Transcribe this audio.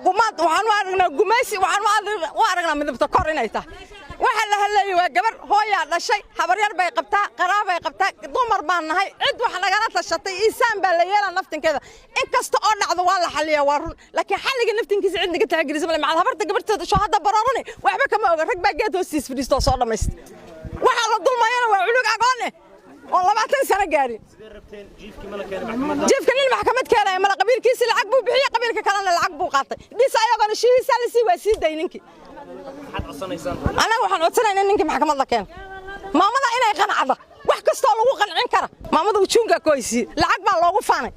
قمات وحنا قميسي وحنا مدبت كورينيتا waxa la hadlayay waa gabar hooyaa dhashay habar yar bay qabtaa qaraab bay qabtaa dumar baan nahay cid wax laga tashatay isaan baa la yeelaa naftinkeeda in kasta oo dhacdo waa la xaliyaa waa run laakiin xalliga naftinkiisa cid naga taageerisa ma macad habarta gabarteeda soo hadda bararani waxba kama oga rag baa geed hoostiis fadhiisto soo dhameystay waxa la dulmayana waa culug agoone oo 20 sano gaarin jiifka nin maxkamad keenay mala qabiilkiisa lacag buu bixiyay qabiilka kalena lacag buu qaatay dhis ayagoo shiisa la sii waasii dayninkii أنا وحنا وصلنا إنك محكمة لكن ماما ذا إنا يقنع هذا وح كستو لو قنعين كره ماما ذا وشونك كويسي العقبة لو فاني